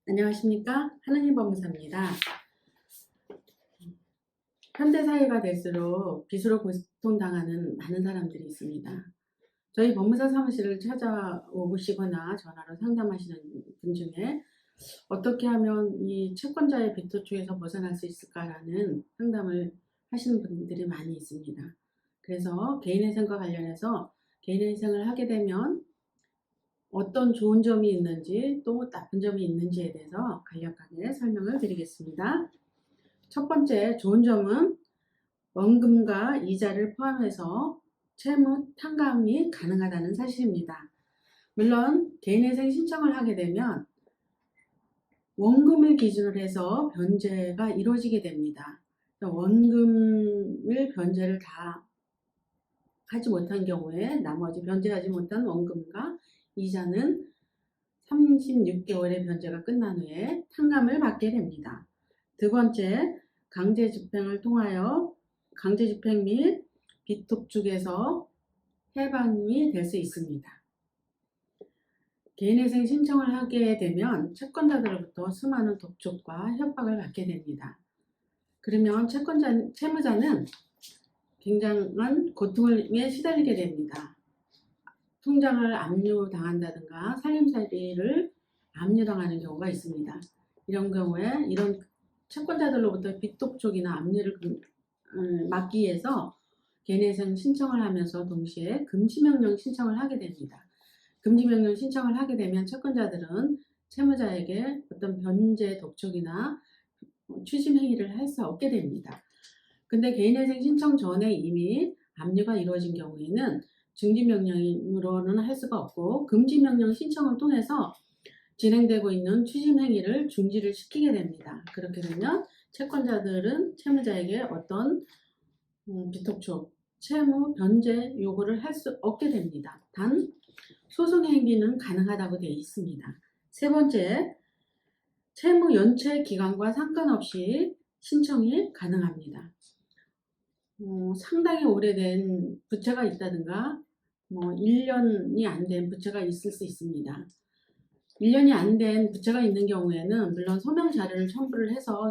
안녕하십니까? 하느님 법무사입니다. 현대사회가 될수록 빚으로 고통당하는 많은 사람들이 있습니다. 저희 법무사 사무실을 찾아오시거나 전화로 상담하시는 분 중에 어떻게 하면 이 채권자의 빚 도축에서 벗어날 수 있을까라는 상담을 하시는 분들이 많이 있습니다. 그래서 개인회생과 관련해서 개인회생을 하게 되면 어떤 좋은 점이 있는지 또 나쁜 점이 있는지에 대해서 간략하게 설명을 드리겠습니다. 첫 번째 좋은 점은 원금과 이자를 포함해서 채무 탕감이 가능하다는 사실입니다. 물론 개인회생 신청을 하게 되면 원금을 기준으로 해서 변제가 이루어지게 됩니다. 원금을 변제를 다 하지 못한 경우에 나머지 변제하지 못한 원금과 이자는 36개월의 변제가 끝난 후에 탕감을 받게 됩니다. 두 번째, 강제집행을 통하여 강제집행 및 빚 독촉에서 해방이 될 수 있습니다. 개인회생 신청을 하게 되면 채권자들로부터 수많은 독촉과 협박을 받게 됩니다. 그러면 채무자는 굉장한 고통에 시달리게 됩니다. 통장을 압류당한다든가 살림살이를 압류당하는 경우가 있습니다. 이런 경우에 이런 채권자들로부터 빚 독촉이나 압류를 막기 위해서 개인회생 신청을 하면서 동시에 금지명령 신청을 하게 됩니다. 금지명령 신청을 하게 되면 채권자들은 채무자에게 어떤 변제 독촉이나 추심 행위를 할 수 없게 됩니다. 근데 개인회생 신청 전에 이미 압류가 이루어진 경우에는 중지명령으로는 할 수가 없고 금지명령 신청을 통해서 진행되고 있는 추심 행위를 중지를 시키게 됩니다. 그렇게 되면 채권자들은 채무자에게 어떤 빚독촉, 채무 변제 요구를 할 수 없게 됩니다. 단 소송 행위는 가능하다고 되어 있습니다. 세 번째, 채무 연체 기간과 상관없이 신청이 가능합니다. 상당히 오래된 부채가 있다든가 1년이 안 된 부채가 있을 수 있습니다. 1년이 안 된 부채가 있는 경우에는 물론 소명 자료를 첨부를 해서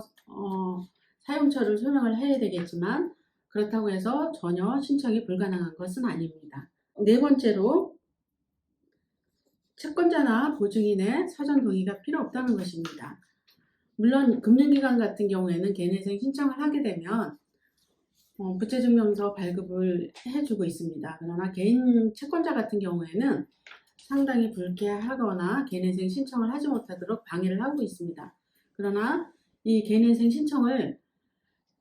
사용처를 소명을 해야 되겠지만 그렇다고 해서 전혀 신청이 불가능한 것은 아닙니다. 네 번째로 채권자나 보증인의 사전 동의가 필요 없다는 것입니다. 물론 금융기관 같은 경우에는 개인회생 신청을 하게 되면 부채증명서 발급을 해주고 있습니다. 그러나 개인 채권자 같은 경우에는 상당히 불쾌하거나 개인회생 신청을 하지 못하도록 방해를 하고 있습니다. 그러나 이 개인회생 신청을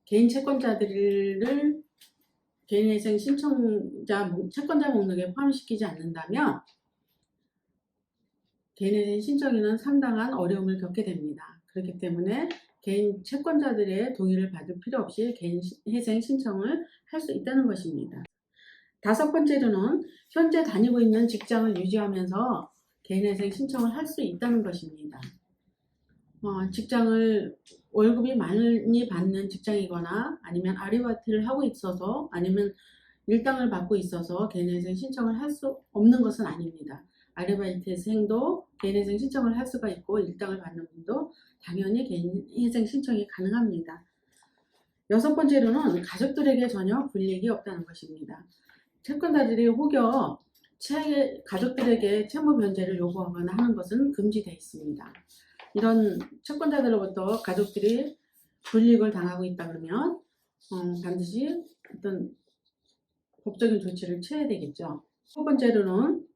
개인 채권자들을 개인회생 채권자 목록에 포함시키지 않는다면 개인회생 신청에는 상당한 어려움을 겪게 됩니다. 그렇기 때문에 개인 채권자들의 동의를 받을 필요 없이 개인회생 신청을 할 수 있다는 것입니다. 다섯 번째로는 현재 다니고 있는 직장을 유지하면서 개인회생 신청을 할 수 있다는 것입니다. 직장을 월급이 많이 받는 직장이거나 아니면 아르바이트를 하고 있어서 아니면 일당을 받고 있어서 개인회생 신청을 할 수 없는 것은 아닙니다. 아르바이트생도 개인회생 신청을 할 수가 있고 일당을 받는 분도 당연히 개인회생 신청이 가능합니다. 여섯 번째로는 가족들에게 전혀 불이익이 없다는 것입니다. 채권자들이 혹여 가족들에게 채무 변제를 요구하거나 하는 것은 금지되어 있습니다. 이런 채권자들로부터 가족들이 불이익을 당하고 있다 그러면 반드시 어떤 법적인 조치를 취해야 되겠죠. 첫 번째로는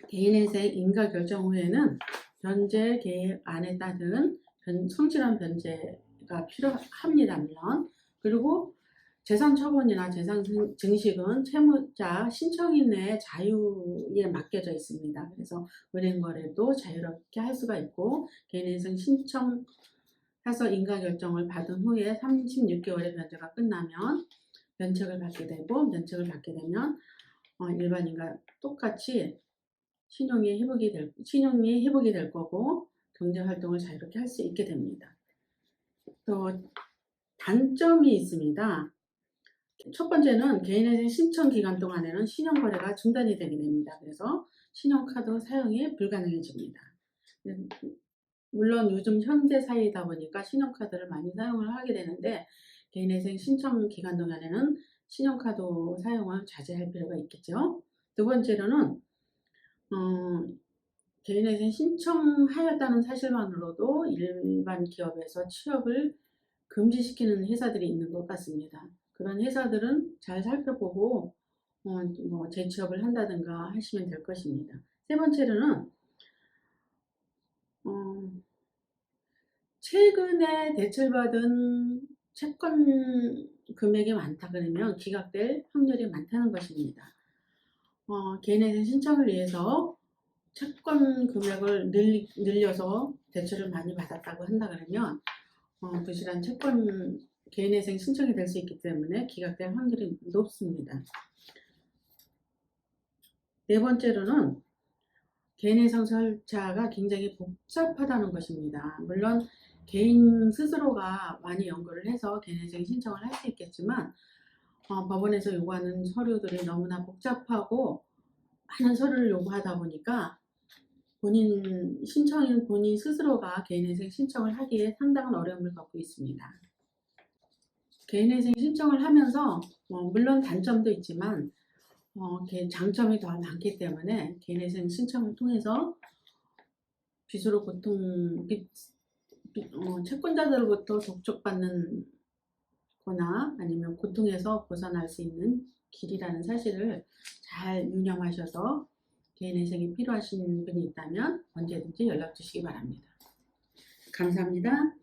개인회생 인가 결정 후에는 변제 계획안에 따른 성실한 변제가 필요합니다. 물론 그리고 재산 처분이나 재산 증식은 채무자 신청인의 자유에 맡겨져 있습니다. 그래서 은행 거래도 자유롭게 할 수가 있고 개인회생 신청해서 인가 결정을 받은 후에 36개월의 변제가 끝나면 면책을 받게 되고 면책을 받게 되면 일반인과 똑같이 신용이 회복이 될 거고 경제활동을 자유롭게 할 수 있게 됩니다. 또 단점이 있습니다. 첫 번째는 개인회생 신청 기간 동안에는 신용거래가 중단이 되게 됩니다. 그래서 신용카드 사용이 불가능해집니다. 물론 요즘 현대 사회이다 보니까 신용카드를 많이 사용을 하게 되는데 개인회생 신청 기간 동안에는 신용카드 사용을 자제할 필요가 있겠죠. 두 번째로는 개인회생 신청하였다는 사실만으로도 일반 기업에서 취업을 금지시키는 회사들이 있는 것 같습니다. 그런 회사들은 잘 살펴보고 재취업을 한다든가 하시면 될 것입니다. 세 번째로는 최근에 대출받은 채권 금액이 많다 그러면 기각될 확률이 많다는 것입니다. 개인회생 신청을 위해서 채권 금액을 늘려서 대출을 많이 받았다고 한다 그러면 부실한 채권 개인회생 신청이 될 수 있기 때문에 기각될 확률이 높습니다. 네 번째로는 개인회생 절차가 굉장히 복잡하다는 것입니다. 물론 개인 스스로가 많이 연구를 해서 개인회생 신청을 할 수 있겠지만 법원에서 요구하는 서류들이 너무나 복잡하고 많은 서류를 요구하다 보니까 신청인 본인 스스로가 개인회생 신청을 하기에 상당한 어려움을 겪고 있습니다. 개인회생 신청을 하면서 물론 단점도 있지만 장점이 더 많기 때문에 개인회생 신청을 통해서 빚으로 채권자들로부터 독촉받는 거나 아니면 고통에서 벗어날 수 있는 길이라는 사실을 잘 유념하셔서 개인회생이 필요하신 분이 있다면 언제든지 연락 주시기 바랍니다. 감사합니다.